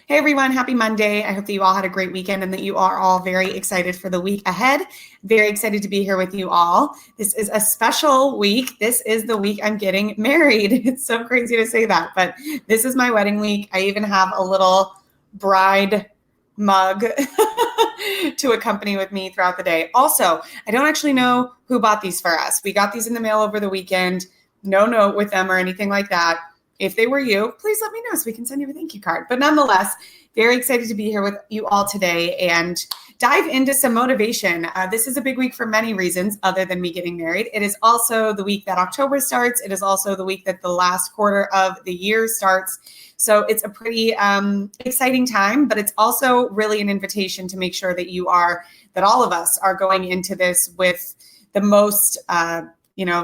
Hey everyone, happy Monday. I hope that you all had a great weekend and that you are all very excited for the week ahead. Very excited to be here with you all. This is a special week. This is the week I'm getting married. It's so crazy to say that, but this is my wedding week. I even have a little bride mug to accompany with me throughout the day. Also, I don't actually know who bought these for us. We got these in the mail over the weekend. No note with them or anything like that. If they were you, please let me know so we can send you a thank you card. But nonetheless, very excited to be here with you all today and dive into some motivation. This is a big week for many reasons other than me getting married. It is also the week that October starts. It is also the week that the last quarter of the year starts. So it's a pretty exciting time, but it's also really an invitation to make sure that all of us are going into this with the most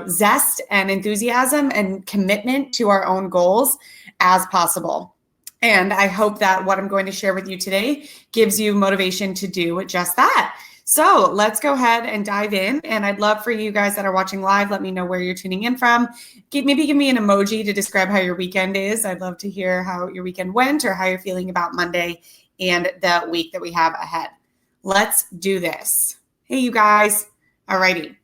zest and enthusiasm and commitment to our own goals as possible. And I hope that what I'm going to share with you today gives you motivation to do just that. So let's go ahead and dive in. And I'd love for you guys that are watching live, let me know where you're tuning in from. Maybe give me an emoji to describe how your weekend is. I'd love to hear how your weekend went or how you're feeling about Monday and the week that we have ahead. Let's do this. Hey, you guys. All righty.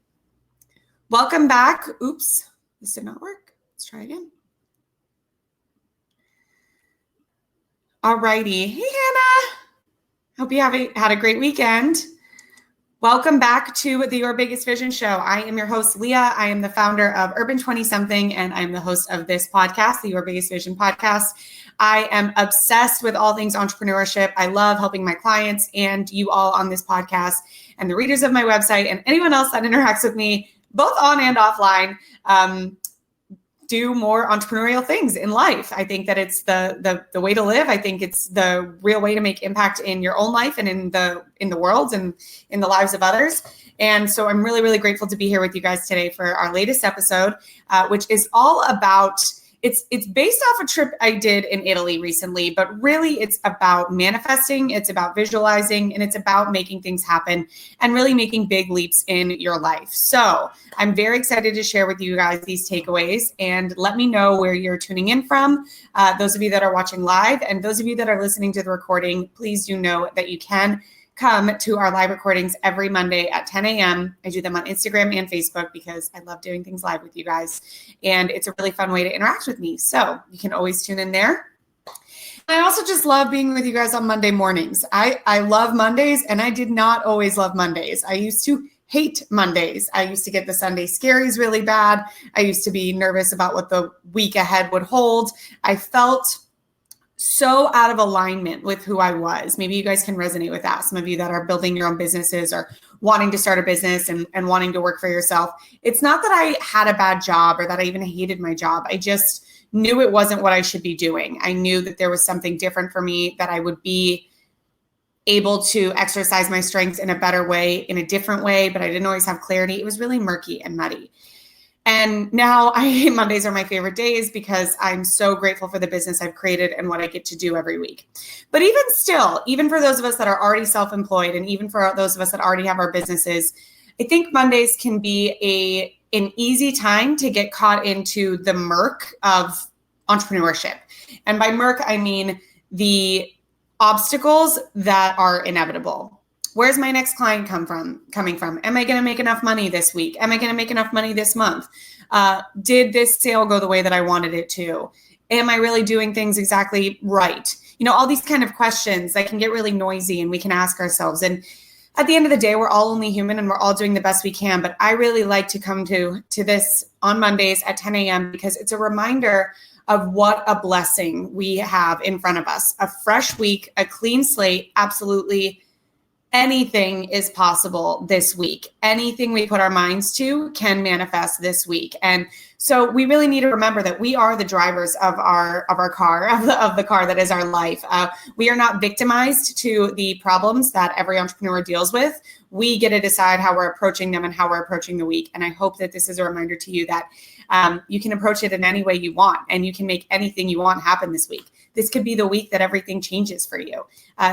Welcome back. Oops, this did not work. Let's try again. All righty. Hey, Hannah. Hope you had a great weekend. Welcome back to the Your Biggest Vision Show. I am your host, Leah. I am the founder of Urban 20-something, and I'm the host of this podcast, the Your Biggest Vision podcast. I am obsessed with all things entrepreneurship. I love helping my clients and you all on this podcast and the readers of my website and anyone else that interacts with me both on and offline, do more entrepreneurial things in life. I think that it's the way to live. I think it's the real way to make impact in your own life and in the world and in the lives of others. And so I'm really, really grateful to be here with you guys today for our latest episode, which is all about it's based off a trip I did in Italy recently, but really it's about manifesting, it's about visualizing, and it's about making things happen and really making big leaps in your life. So I'm very excited to share with you guys these takeaways and let me know where you're tuning in from. Those of you that are watching live and those of you that are listening to the recording, please do know that you can come to our live recordings every Monday at 10 a.m. I do them on Instagram and Facebook because I love doing things live with you guys. And it's a really fun way to interact with me. So you can always tune in there. I also just love being with you guys on Monday mornings. I love Mondays, and I did not always love Mondays. I used to hate Mondays. I used to get the Sunday scaries really bad. I used to be nervous about what the week ahead would hold. I felt so out of alignment with who I was. Maybe you guys can resonate with that. Some of you that are building your own businesses or wanting to start a business and wanting to work for yourself. It's not that I had a bad job or that I even hated my job. I just knew it wasn't what I should be doing. I knew that there was something different for me, that I would be able to exercise my strengths in a better way, in a different way, but I didn't always have clarity. It was really murky and muddy. And now Mondays are my favorite days because I'm so grateful for the business I've created and what I get to do every week. But even still, even for those of us that are already self-employed and even for those of us that already have our businesses, I think Mondays can be an easy time to get caught into the murk of entrepreneurship. And by murk, I mean the obstacles that are inevitable. Where's my next client coming from? Am I going to make enough money this week? Am I going to make enough money this month? Did this sale go the way that I wanted it to? Am I really doing things exactly right? All these kind of questions that can get really noisy and we can ask ourselves. And at the end of the day, we're all only human and we're all doing the best we can. But I really like to come to this on Mondays at 10 a.m. because it's a reminder of what a blessing we have in front of us. A fresh week, a clean slate, absolutely. Anything is possible this week. Anything we put our minds to can manifest this week. And so we really need to remember that we are the drivers of our car, of the car that is our life. We are not victimized to the problems that every entrepreneur deals with. We get to decide how we're approaching them and how we're approaching the week. And I hope that this is a reminder to you that you can approach it in any way you want and you can make anything you want happen this week. This could be the week that everything changes for you.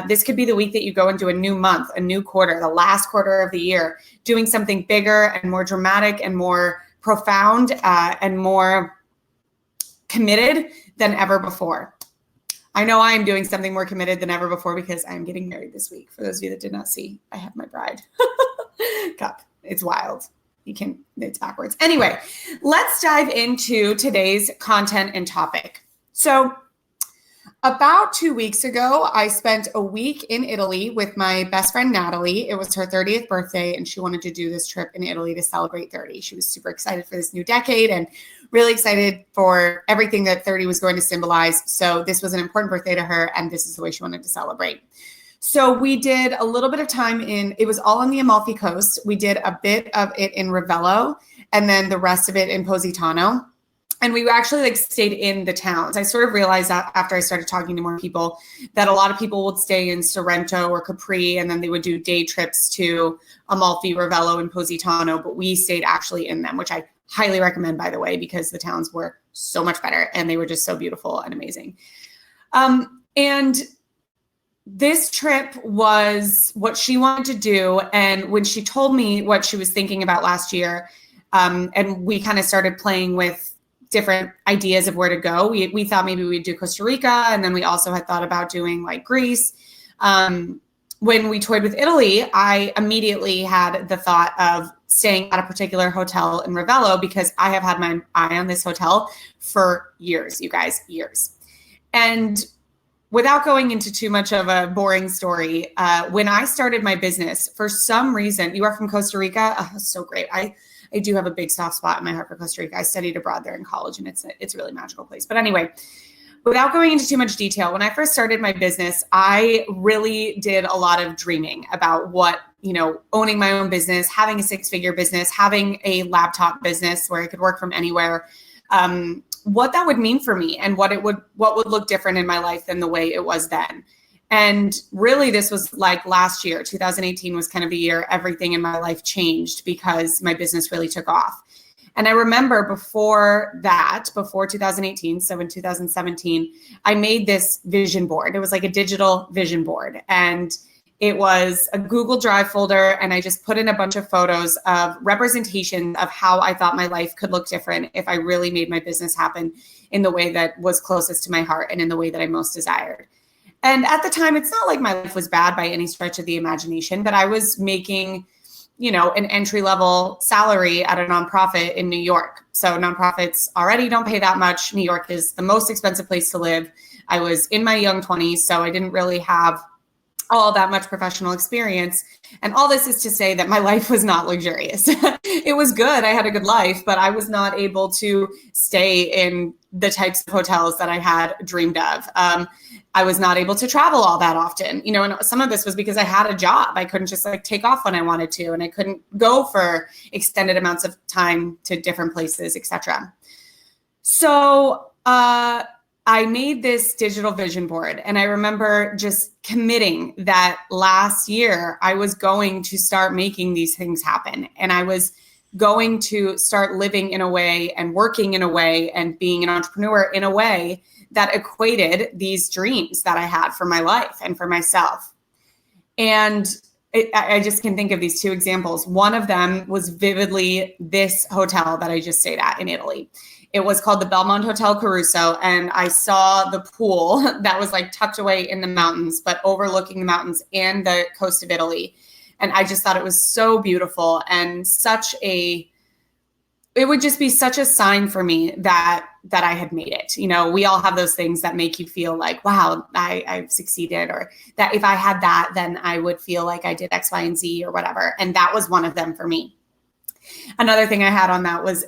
This could be the week that you go into a new month, a new quarter, the last quarter of the year, doing something bigger and more dramatic and more profound and more committed than ever before. I know I'm doing something more committed than ever before because I'm getting married this week. For those of you that did not see, I have my bride cup. It's wild. It's backwards. Anyway, let's dive into today's content and topic. So about 2 weeks ago, I spent a week in Italy with my best friend, Natalie. It was her 30th birthday, and she wanted to do this trip in Italy to celebrate 30. She was super excited for this new decade and really excited for everything that 30 was going to symbolize. So this was an important birthday to her, and this is the way she wanted to celebrate. So we did a little bit of time it was all on the Amalfi Coast. We did a bit of it in Ravello, and then the rest of it in Positano. And we actually stayed in the towns. I sort of realized that after I started talking to more people that a lot of people would stay in Sorrento or Capri, and then they would do day trips to Amalfi, Ravello, and Positano. But we stayed actually in them, which I highly recommend, by the way, because the towns were so much better and they were just so beautiful and amazing. And this trip was what she wanted to do. And when she told me what she was thinking about last year, and we kind of started playing with different ideas of where to go. We thought maybe we'd do Costa Rica, and then we also had thought about doing Greece. When we toyed with Italy, I immediately had the thought of staying at a particular hotel in Ravello because I have had my eye on this hotel for years, you guys, years. And without going into too much of a boring story, when I started my business, for some reason, you are from Costa Rica? Oh, so great. I do have a big soft spot in my heart for Costa Rica. I studied abroad there in college, and it's a really magical place. But anyway, without going into too much detail, when I first started my business, I really did a lot of dreaming about what, owning my own business, having a 6-figure business, having a laptop business where I could work from anywhere, what that would mean for me and what would look different in my life than the way it was then. And really, this was last year, 2018 was kind of the year everything in my life changed because my business really took off. And I remember before 2018, so in 2017, I made this vision board. It was like a digital vision board. And it was a Google Drive folder. And I just put in a bunch of photos of representation of how I thought my life could look different if I really made my business happen in the way that was closest to my heart and in the way that I most desired. And at the time, it's not like my life was bad by any stretch of the imagination, but I was making, an entry-level salary at a nonprofit in New York. So nonprofits already don't pay that much. New York is the most expensive place to live. I was in my young 20s, so I didn't really have all that much professional experience. And all this is to say that my life was not luxurious. It was good. I had a good life, but I was not able to stay in the types of hotels that I had dreamed of. I was not able to travel all that often, and some of this was because I had a job. I couldn't just take off when I wanted to, and I couldn't go for extended amounts of time to different places, etc. So I made this digital vision board, and I remember just committing that last year I was going to start making these things happen, and I was going to start living in a way and working in a way and being an entrepreneur in a way that equated these dreams that I had for my life and for myself. And I just can think of these 2 examples. One of them was vividly this hotel that I just stayed at in Italy. It was called the Belmont Hotel Caruso, and I saw the pool that was tucked away in the mountains, but overlooking the mountains and the coast of Italy. And I just thought it was so beautiful and it would just be such a sign for me that I had made it. We all have those things that make you feel like, wow, I've succeeded, or that if I had that, then I would feel like I did X, Y, and Z or whatever. And that was one of them for me. Another thing I had on that was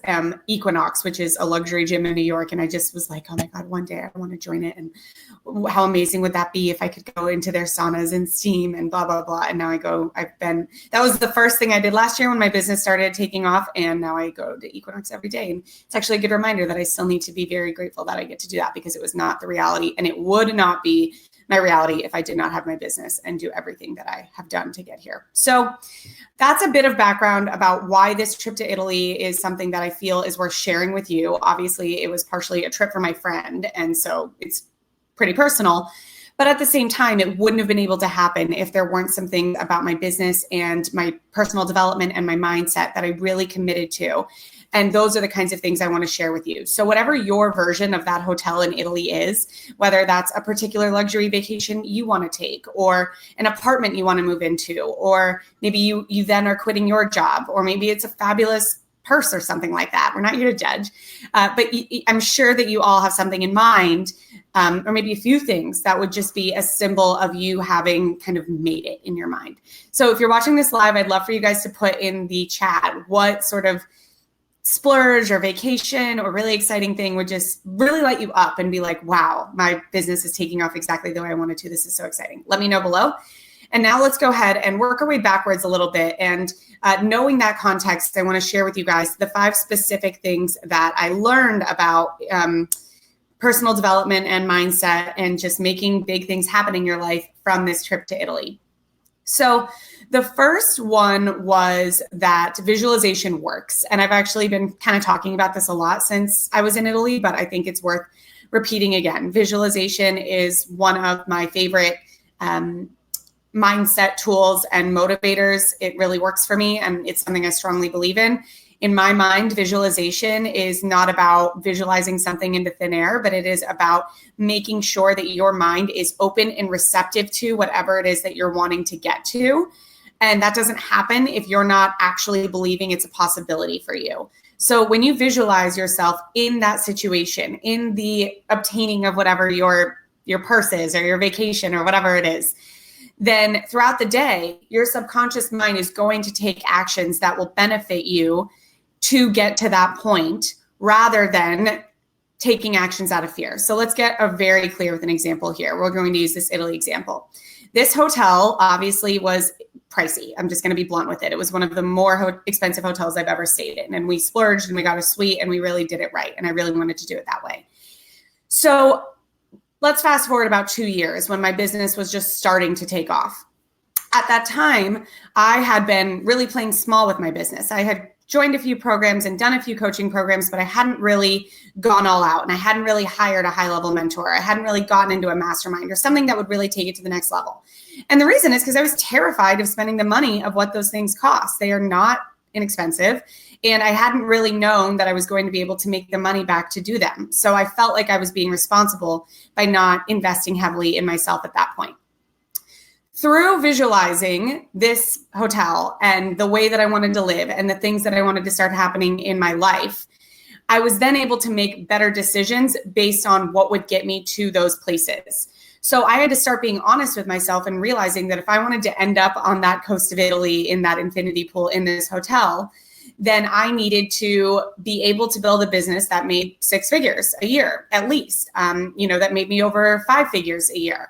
Equinox, which is a luxury gym in New York. And I just was like, oh my God, one day I want to join it. And how amazing would that be if I could go into their saunas and steam and blah, blah, blah. And now that was the first thing I did last year when my business started taking off. And now I go to Equinox every day. And it's actually a good reminder that I still need to be very grateful that I get to do that, because it was not the reality, and it would not be my reality if I did not have my business and do everything that I have done to get here. So that's a bit of background about why this trip to Italy is something that I feel is worth sharing with you. Obviously, it was partially a trip for my friend, and so it's pretty personal. But at the same time, it wouldn't have been able to happen if there weren't some things about my business and my personal development and my mindset that I really committed to And those are the kinds of things I want to share with you. So whatever your version of that hotel in Italy is, whether that's a particular luxury vacation you want to take, or an apartment you want to move into, or maybe you then are quitting your job, or maybe it's a fabulous purse or something like that. We're not here to judge, but I'm sure that you all have something in mind, or maybe a few things that would just be a symbol of you having kind of made it in your mind. So if you're watching this live, I'd love for you guys to put in the chat what sort of splurge or vacation or really exciting thing would just really light you up and be like, wow, my business is taking off exactly the way I wanted to. This is so exciting. Let me know below. And now let's go ahead and work our way backwards a little bit. And knowing that context, I want to share with you guys the 5 specific things that I learned about personal development and mindset and just making big things happen in your life from this trip to Italy. So the first one was that visualization works. And I've actually been kind of talking about this a lot since I was in Italy, but I think it's worth repeating again. Visualization is one of my favorite mindset tools and motivators. It really works for me, and it's something I strongly believe in. In my mind, visualization is not about visualizing something into thin air, but it is about making sure that your mind is open and receptive to whatever it is that you're wanting to get to. And that doesn't happen if you're not actually believing it's a possibility for you. So when you visualize yourself in that situation, in the obtaining of whatever your purse is or your vacation or whatever it is, then throughout the day, your subconscious mind is going to take actions that will benefit you to get to that point rather than taking actions out of fear. So let's get very clear with an example here. We're going to use this Italy example. This hotel obviously was pricey. I'm just going to be blunt with it. It was one of the more expensive hotels I've ever stayed in. And we splurged and we got a suite and we really did it right. And I really wanted to do it that way. So let's fast forward about 2 years when my business was just starting to take off. At that time, I had been really playing small with my business. I had joined a few programs and done a few coaching programs, but I hadn't really gone all out and I hadn't really hired a high-level mentor. I hadn't really gotten into a mastermind or something that would really take it to the next level. And the reason is because I was terrified of spending the money of what those things cost. They are not inexpensive. And I hadn't really known that I was going to be able to make the money back to do them. So I felt like I was being responsible by not investing heavily in myself at that point. Through visualizing this hotel and the way that I wanted to live and the things that I wanted to start happening in my life, I was then able to make better decisions based on what would get me to those places. So I had to start being honest with myself and realizing that if I wanted to end up on that coast of Italy in that infinity pool in this hotel, then I needed to be able to build a business that made 6 figures a year, at least, that made me over 5 figures a year.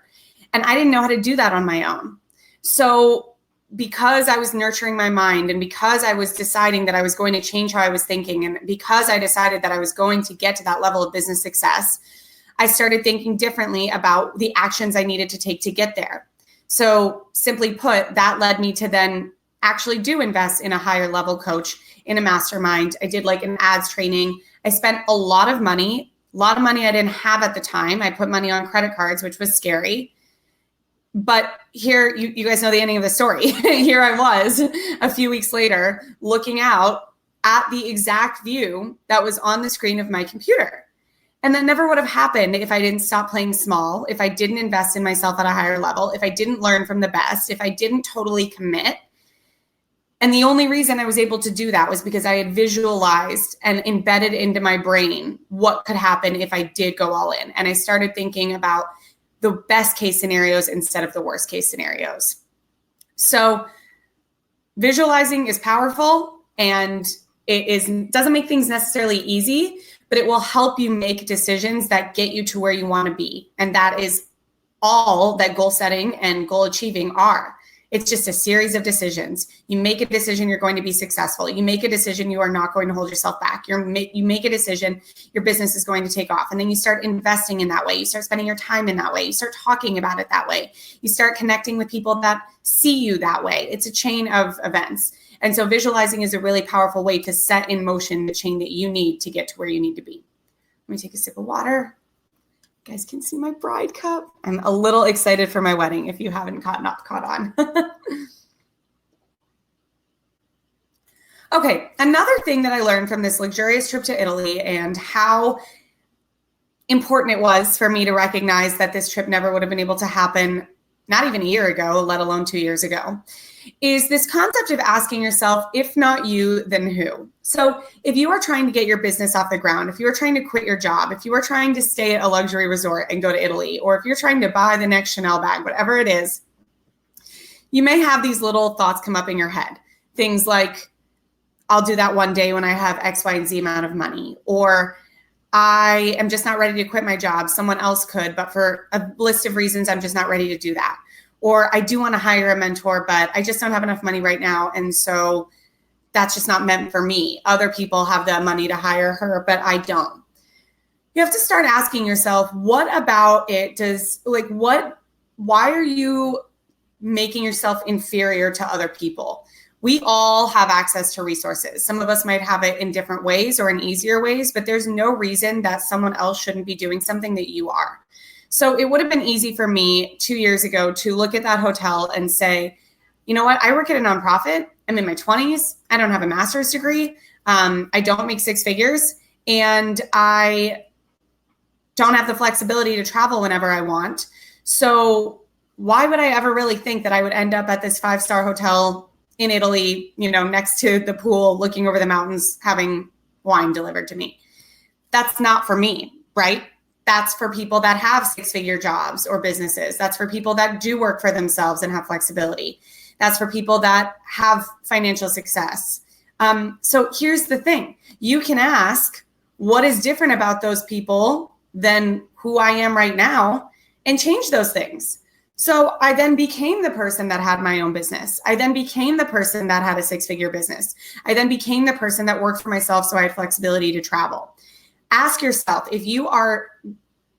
And I didn't know how to do that on my own. So because I was nurturing my mind and because I was deciding that I was going to change how I was thinking, and because I decided that I was going to get to that level of business success, I started thinking differently about the actions I needed to take to get there. So simply put, that led me to then actually do invest in a higher level coach, in a mastermind. I did like an ads training. I spent a lot of money I didn't have at the time. I put money on credit cards, which was scary. But here, you guys know the ending of the story. Here I was a few weeks later looking out at the exact view that was on the screen of my computer. And that never would have happened if I didn't stop playing small, if I didn't invest in myself at a higher level, if I didn't learn from the best, if I didn't totally commit. And the only reason I was able to do that was because I had visualized and embedded into my brain what could happen if I did go all in. And I started thinking about the best case scenarios instead of the worst case scenarios. So visualizing is powerful, and it doesn't make things necessarily easy, but it will help you make decisions that get you to where you want to be. And that is all that goal setting and goal achieving are. It's just a series of decisions. You make a decision, you're going to be successful. You make a decision, you are not going to hold yourself back. You make a decision, your business is going to take off. And then you start investing in that way. You start spending your time in that way. You start talking about it that way. You start connecting with people that see you that way. It's a chain of events. And so visualizing is a really powerful way to set in motion the chain that you need to get to where you need to be. Let me take a sip of water. You guys can see my bride cup. I'm a little excited for my wedding if you haven't caught on. Okay, another thing that I learned from this luxurious trip to Italy and how important it was for me to recognize that this trip never would have been able to happen, not even a year ago, let alone 2 years ago, is this concept of asking yourself, if not you, then who? So if you are trying to get your business off the ground, if you are trying to quit your job, if you are trying to stay at a luxury resort and go to Italy, or if you're trying to buy the next Chanel bag, whatever it is, you may have these little thoughts come up in your head. Things like, I'll do that one day when I have X, Y, and Z amount of money, or I am just not ready to quit my job. Someone else could, but for a list of reasons, I'm just not ready to do that. Or I do want to hire a mentor, but I just don't have enough money right now. And so that's just not meant for me. Other people have the money to hire her, but I don't. You have to start asking yourself, what about it why are you making yourself inferior to other people? We all have access to resources. Some of us might have it in different ways or in easier ways, but there's no reason that someone else shouldn't be doing something that you are. So it would have been easy for me 2 years ago to look at that hotel and say, you know what? I work at a nonprofit. I'm in my 20s. I don't have a master's degree. I don't make six figures, and I don't have the flexibility to travel whenever I want. So why would I ever really think that I would end up at this 5-star hotel in Italy, next to the pool, looking over the mountains, having wine delivered to me? That's not for me, right? That's for people that have 6-figure jobs or businesses. That's for people that do work for themselves and have flexibility. That's for people that have financial success. So here's the thing. You can ask, what is different about those people than who I am right now, and change those things. So I then became the person that had my own business. I then became the person that had a 6-figure business. I then became the person that worked for myself, so I had flexibility to travel. Ask yourself, if you are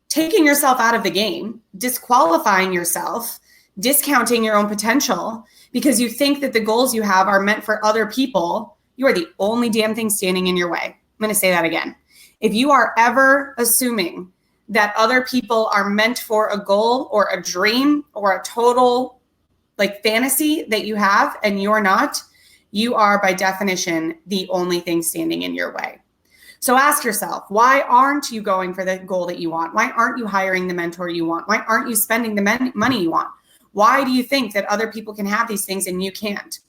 taking yourself out of the game, disqualifying yourself, discounting your own potential because you think that the goals you have are meant for other people, you are the only damn thing standing in your way. I'm going to say that again. If you are ever assuming that other people are meant for a goal or a dream or a total fantasy that you have and you're not, you are by definition the only thing standing in your way. So ask yourself, why aren't you going for the goal that you want? Why aren't you hiring the mentor you want? Why aren't you spending the money you want? Why do you think that other people can have these things and you can't?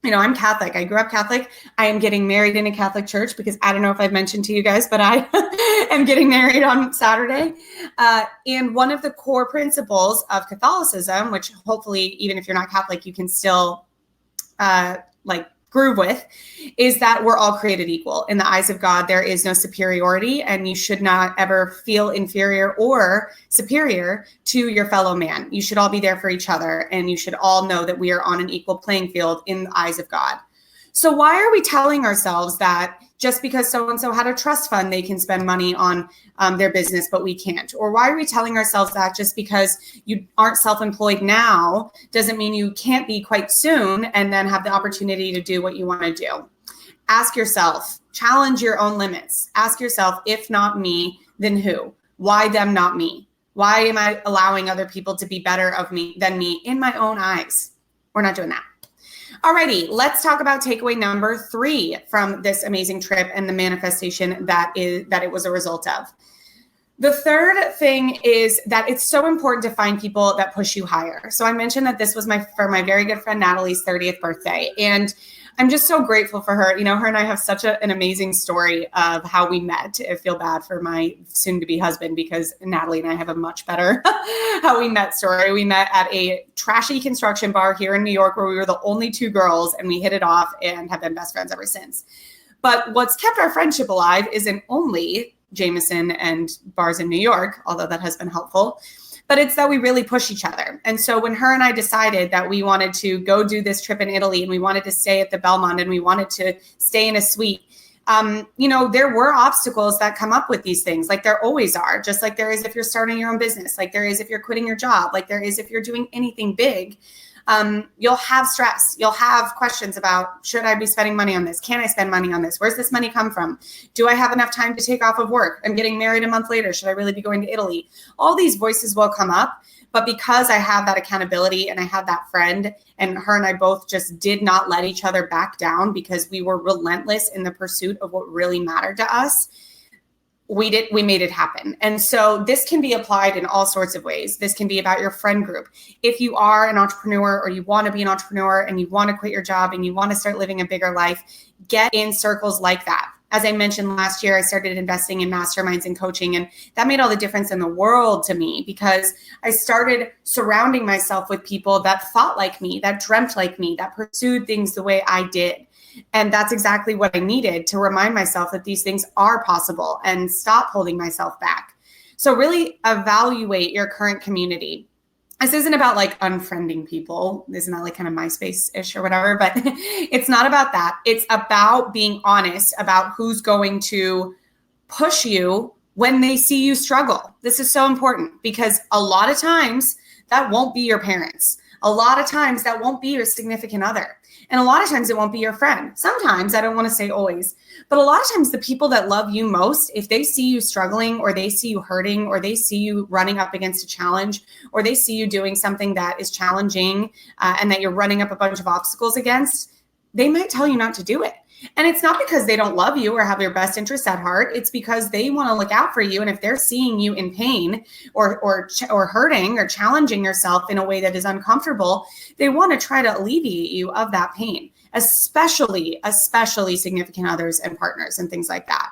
I'm Catholic. I grew up Catholic. I am getting married in a Catholic church because I don't know if I've mentioned to you guys, but I am getting married on Saturday. And one of the core principles of Catholicism, which hopefully, even if you're not Catholic, you can still groove with, is that we're all created equal. In the eyes of God, there is no superiority, and you should not ever feel inferior or superior to your fellow man. You should all be there for each other, and you should all know that we are on an equal playing field in the eyes of God. So why are we telling ourselves that just because so-and-so had a trust fund, they can spend money on their business, but we can't? Or why are we telling ourselves that just because you aren't self-employed now doesn't mean you can't be quite soon and then have the opportunity to do what you want to do? Ask yourself, challenge your own limits. Ask yourself, if not me, then who? Why them, not me? Why am I allowing other people to be better than me in my own eyes? We're not doing that. Alrighty, let's talk about takeaway number 3 from this amazing trip and the manifestation that it was a result of. The third thing is that it's so important to find people that push you higher. So I mentioned that this was for my very good friend Natalie's 30th birthday, and I'm just so grateful for her. Her and I have such an amazing story of how we met. I feel bad for my soon-to-be husband because Natalie and I have a much better how we met story. We met at a trashy construction bar here in New York where we were the only 2 girls, and we hit it off and have been best friends ever since. But what's kept our friendship alive isn't only Jameson and bars in New York, although that has been helpful, but it's that we really push each other. And so when her and I decided that we wanted to go do this trip in Italy, and we wanted to stay at the Belmont, and we wanted to stay in a suite, there were obstacles that come up with these things, like there always are, just like there is if you're starting your own business, like there is if you're quitting your job, like there is if you're doing anything big. You'll have stress. You'll have questions about, should I be spending money on this? Can I spend money on this? Where's this money come from? Do I have enough time to take off of work? I'm getting married a month later. Should I really be going to Italy? All these voices will come up, But because I have that accountability and I had that friend, and her and I both just did not let each other back down because we were relentless in the pursuit of what really mattered to us, we made it happen. And so this can be applied in all sorts of ways. This can be about your friend group. If you are an entrepreneur or you want to be an entrepreneur and you want to quit your job and you want to start living a bigger life, get in circles like that. As I mentioned last year, I started investing in masterminds and coaching, and that made all the difference in the world to me because I started surrounding myself with people that thought like me, that dreamt like me, that pursued things the way I did. And that's exactly what I needed to remind myself that these things are possible and stop holding myself back. So really evaluate your current community. This isn't about like unfriending people. Isn't that like kind of MySpace-ish or whatever? But it's not about that. It's about being honest about who's going to push you when they see you struggle. This is so important because a lot of times that won't be your parents. A lot of times that won't be your significant other. And a lot of times it won't be your friend. Sometimes, I don't want to say always, but a lot of times the people that love you most, if they see you struggling or they see you hurting or they see you running up against a challenge or they see you doing something that is challenging and that you're running up a bunch of obstacles against, they might tell you not to do it. And it's not because they don't love you or have your best interests at heart. It's because they want to look out for you. And if they're seeing you in pain or hurting or challenging yourself in a way that is uncomfortable, they want to try to alleviate you of that pain, especially significant others and partners and things like that.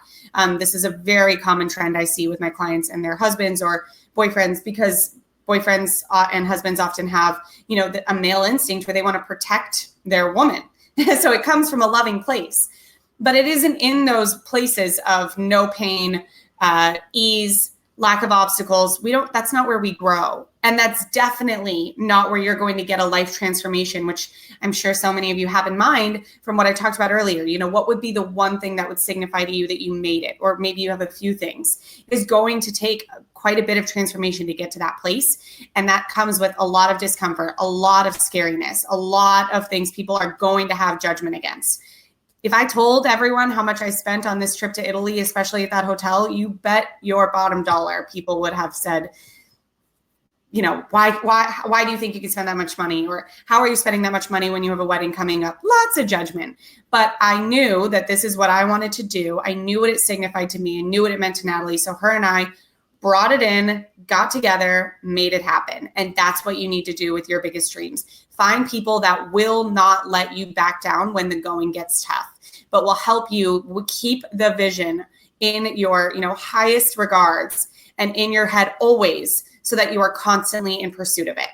This is a very common trend I see with my clients and their husbands or boyfriends, because boyfriends and husbands often have, a male instinct where they want to protect their woman. So it comes from a loving place, but it isn't in those places of no pain, ease, lack of obstacles. That's not where we grow. And that's definitely not where you're going to get a life transformation, which I'm sure so many of you have in mind from what I talked about earlier. What would be the one thing that would signify to you that you made it? Or maybe you have a few things. It is going to take quite a bit of transformation to get to that place. And that comes with a lot of discomfort, a lot of scariness, a lot of things people are going to have judgment against. If I told everyone how much I spent on this trip to Italy, especially at that hotel, you bet your bottom dollar people would have said, why do you think you can spend that much money? Or how are you spending that much money when you have a wedding coming up? Lots of judgment. But I knew that this is what I wanted to do. I knew what it signified to me. I knew what it meant to Natalie. So her and I brought it in, got together, made it happen. And that's what you need to do with your biggest dreams. Find people that will not let you back down when the going gets tough, but will help you keep the vision in your, highest regards and in your head always, so that you are constantly in pursuit of it.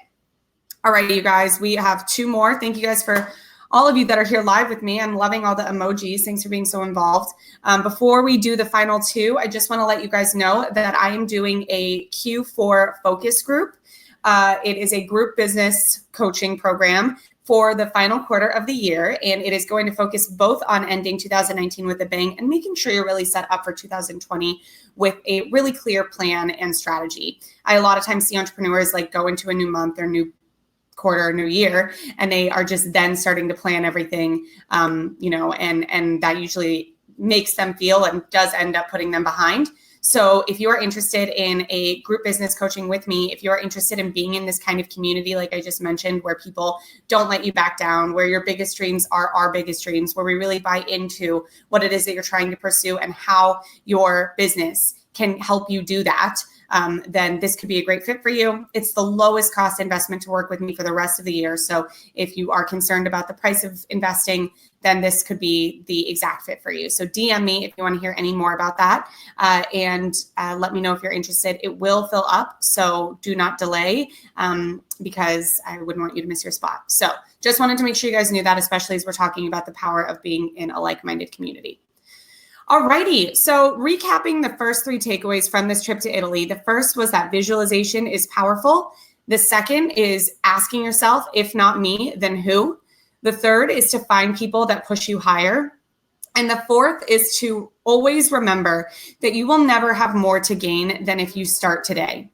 All right, you guys, we have two more. Thank you guys for all of you that are here live with me. I'm loving all the emojis. Thanks for being so involved. Before we do the final two, I just want to let you guys know that I am doing a Q4 focus group. It is a group business coaching program for the final quarter of the year, and it is going to focus both on ending 2019 with a bang and making sure you're really set up for 2020 with a really clear plan and strategy. I a lot of times see entrepreneurs go into a new month or new quarter, new year, and they are just then starting to plan everything, and that usually makes them feel and does end up putting them behind. So if you are interested in a group business coaching with me, if you are interested in being in this kind of community, like I just mentioned, where people don't let you back down, where your biggest dreams are our biggest dreams, where we really buy into what it is that you're trying to pursue and how your business can help you do that, then this could be a great fit for you. It's the lowest cost investment to work with me for the rest of the year. So if you are concerned about the price of investing, then this could be the exact fit for you. So DM me if you want to hear any more about that, and let me know if you're interested. It will fill up, so do not delay, because I wouldn't want you to miss your spot. So just wanted to make sure you guys knew that, especially as we're talking about the power of being in a like-minded community. Alrighty, so recapping the first three takeaways from this trip to Italy. The first was that visualization is powerful. The second is asking yourself, if not me, then who? The third is to find people that push you higher. And the fourth is to always remember that you will never have more to gain than if you start today.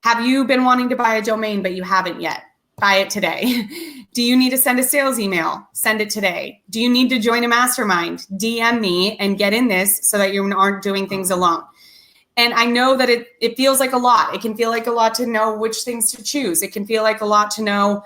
Have you been wanting to buy a domain, but you haven't yet? Buy it today. Do you need to send a sales email? Send it today. Do you need to join a mastermind? DM me and get in this so that you aren't doing things alone. And I know that it feels like a lot. It can feel like a lot to know which things to choose. It can feel like a lot to know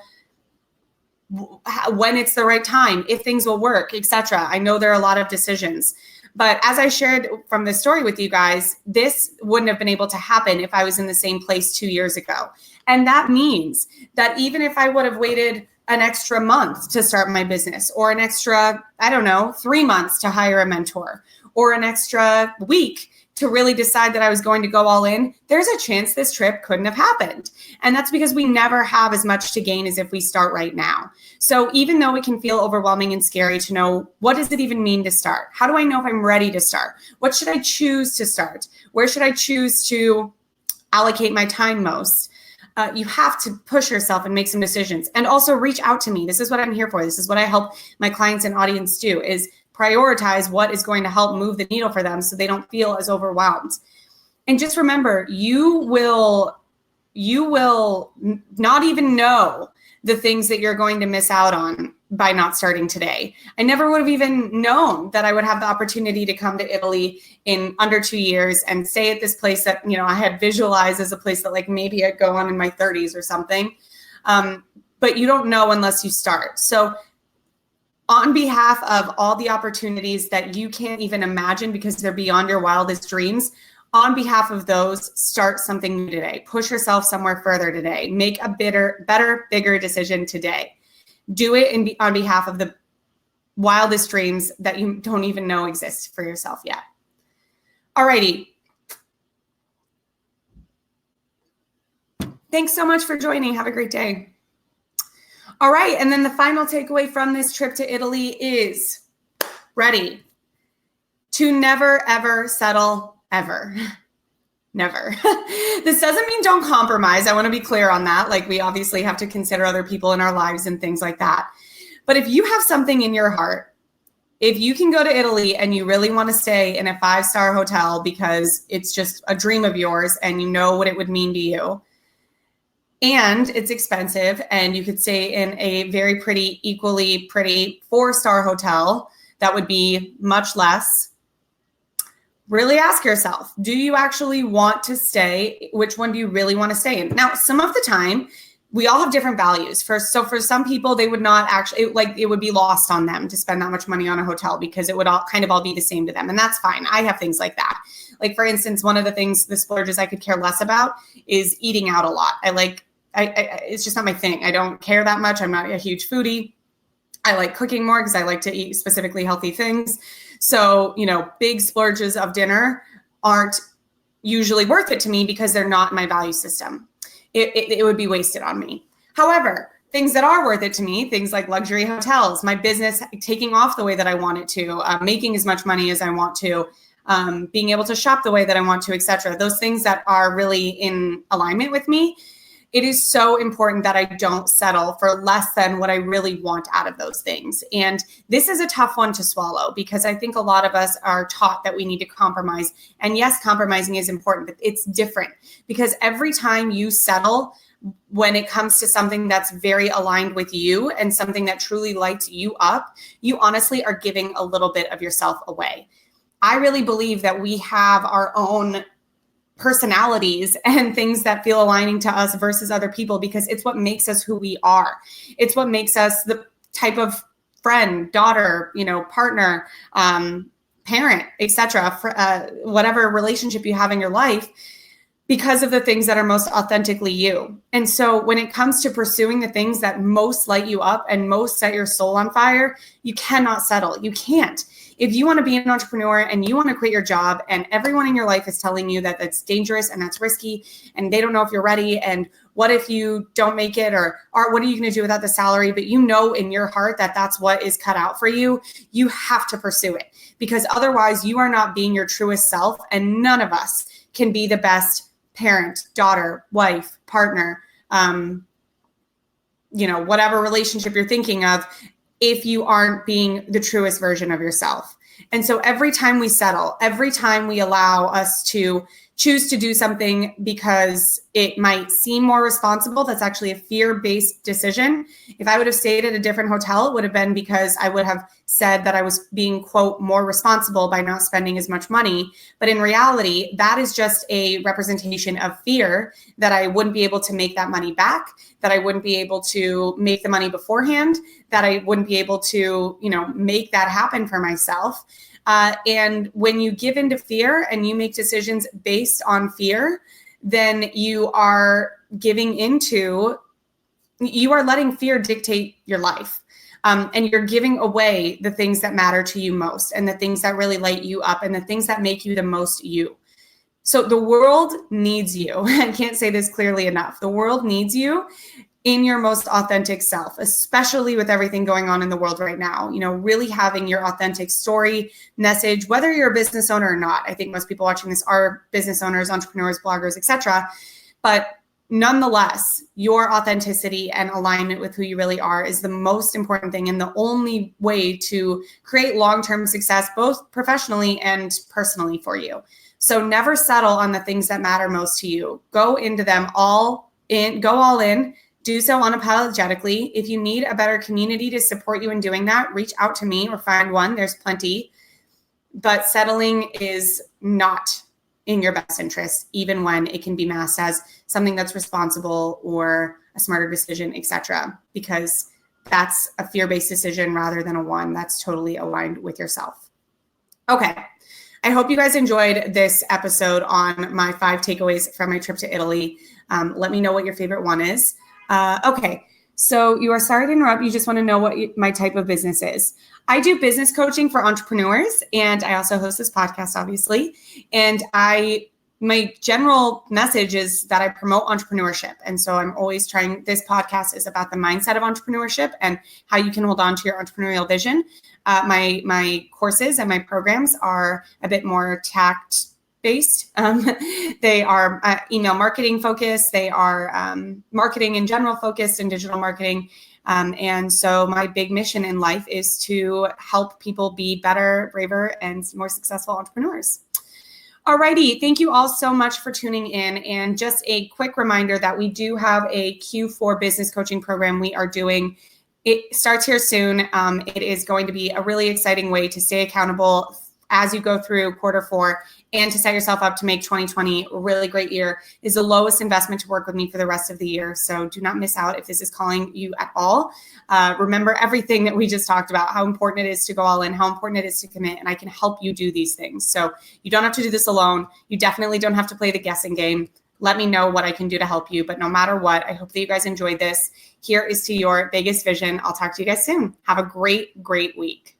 when it's the right time, if things will work, etc. I know there are a lot of decisions. But as I shared from this story with you guys, this wouldn't have been able to happen if I was in the same place 2 years ago. And that means that even if I would have waited an extra month to start my business, or an extra, 3 months to hire a mentor, or an extra week to really decide that I was going to go all in, there's a chance this trip couldn't have happened. And that's because we never have as much to gain as if we start right now. So even though it can feel overwhelming and scary to know, what does it even mean to start? How do I know if I'm ready to start? What should I choose to start? Where should I choose to allocate my time most? You have to push yourself and make some decisions, and also reach out to me. This is what I'm here for. This is what I help my clients and audience do, is prioritize what is going to help move the needle for them so they don't feel as overwhelmed. And just remember, you will not even know the things that you're going to miss out on by not starting today. I never would have even known that I would have the opportunity to come to Italy in under 2 years and stay at this place that, I had visualized as a place that like maybe I'd go on in my 30s or something. But you don't know unless you start. So on behalf of all the opportunities that you can't even imagine because they're beyond your wildest dreams, on behalf of those, start something new today. Push yourself somewhere further today. Make a better, bigger decision today. Do it on behalf of the wildest dreams that you don't even know exist for yourself yet. Alrighty. Thanks so much for joining. Have a great day. All right, and then the final takeaway from this trip to Italy is, ready, to never, ever settle, ever. Never. This doesn't mean don't compromise. I want to be clear on that. Like, we obviously have to consider other people in our lives and things like that. But if you have something in your heart, if you can go to Italy and you really want to stay in a 5-star hotel because it's just a dream of yours and you know what it would mean to you, and it's expensive, and you could stay in a very pretty, equally pretty 4-star hotel that would be much less, really ask yourself, do you actually want to stay? Which one do you really want to stay in? Now, some of the time, we all have different values. For some people, they would not actually, it would be lost on them to spend that much money on a hotel because it would all be the same to them. And that's fine. I have things like that. Like, for instance, one of the things, the splurges I could care less about is eating out a lot. It's just not my thing. I don't care that much. I'm not a huge foodie. I like cooking more because I like to eat specifically healthy things. So, big splurges of dinner aren't usually worth it to me because they're not my value system. It would be wasted on me. However, things that are worth it to me, things like luxury hotels, my business taking off the way that I want it to, making as much money as I want to, being able to shop the way that I want to, etc. Those things that are really in alignment with me, it is so important that I don't settle for less than what I really want out of those things. And this is a tough one to swallow because I think a lot of us are taught that we need to compromise. And yes, compromising is important, but it's different because every time you settle, when it comes to something that's very aligned with you and something that truly lights you up, you honestly are giving a little bit of yourself away. I really believe that we have our own personalities and things that feel aligning to us versus other people because it's what makes us who we are. It's what makes us the type of friend, daughter, partner, parent, etc. Whatever relationship you have in your life, because of the things that are most authentically you. And so when it comes to pursuing the things that most light you up and most set your soul on fire, you cannot settle. You can't. If you want to be an entrepreneur and you want to quit your job and everyone in your life is telling you that that's dangerous and that's risky and they don't know if you're ready and what if you don't make it or what are you going to do without the salary, but you know in your heart that that's what is cut out for you, you have to pursue it because otherwise you are not being your truest self, and none of us can be the best parent, daughter, wife, partner, whatever relationship you're thinking of, if you aren't being the truest version of yourself. And so every time we settle, every time we allow us to choose to do something because it might seem more responsible, that's actually a fear-based decision. If I would have stayed at a different hotel, it would have been because I would have said that I was being, quote, more responsible by not spending as much money. But in reality, that is just a representation of fear that I wouldn't be able to make that money back, that I wouldn't be able to make the money beforehand, that I wouldn't be able to, make that happen for myself. And when you give into fear and you make decisions based on fear, then you are letting fear dictate your life. And you're giving away the things that matter to you most, and the things that really light you up, and the things that make you the most you. So the world needs you. I can't say this clearly enough. The world needs you in your most authentic self, especially with everything going on in the world right now. Really having your authentic story, message, whether you're a business owner or not. I think most people watching this are business owners, entrepreneurs, bloggers, etc. But nonetheless, your authenticity and alignment with who you really are is the most important thing, and the only way to create long-term success, both professionally and personally for you. So never settle on the things that matter most to you. Go into them all in. Do so unapologetically. If you need a better community to support you in doing that, reach out to me or find one. There's plenty. But settling is not in your best interest, even when it can be masked as something that's responsible or a smarter decision, etc. Because that's a fear-based decision rather than a one that's totally aligned with yourself. Okay. I hope you guys enjoyed this episode on my 5 takeaways from my trip to Italy. Let me know what your favorite one is. Okay, so you are sorry to interrupt. You just want to know what my type of business is. I do business coaching for entrepreneurs, and I also host this podcast, obviously. And my general message is that I promote entrepreneurship. And so I'm always this podcast is about the mindset of entrepreneurship and how you can hold on to your entrepreneurial vision. My courses and my programs are a bit more tact-based. They are email marketing focused. They are marketing in general focused and digital marketing. And so my big mission in life is to help people be better, braver, and more successful entrepreneurs. Alrighty, thank you all so much for tuning in. And just a quick reminder that we do have a Q4 business coaching program we are doing. It starts here soon. It is going to be a really exciting way to stay accountable as you go through Q4 and to set yourself up to make 2020 a really great year. Is the lowest investment to work with me for the rest of the year. So do not miss out if this is calling you at all. Remember everything that we just talked about, how important it is to go all in, how important it is to commit, and I can help you do these things. So you don't have to do this alone. You definitely don't have to play the guessing game. Let me know what I can do to help you. But no matter what, I hope that you guys enjoyed this. Here is to your biggest vision. I'll talk to you guys soon. Have a great, great week.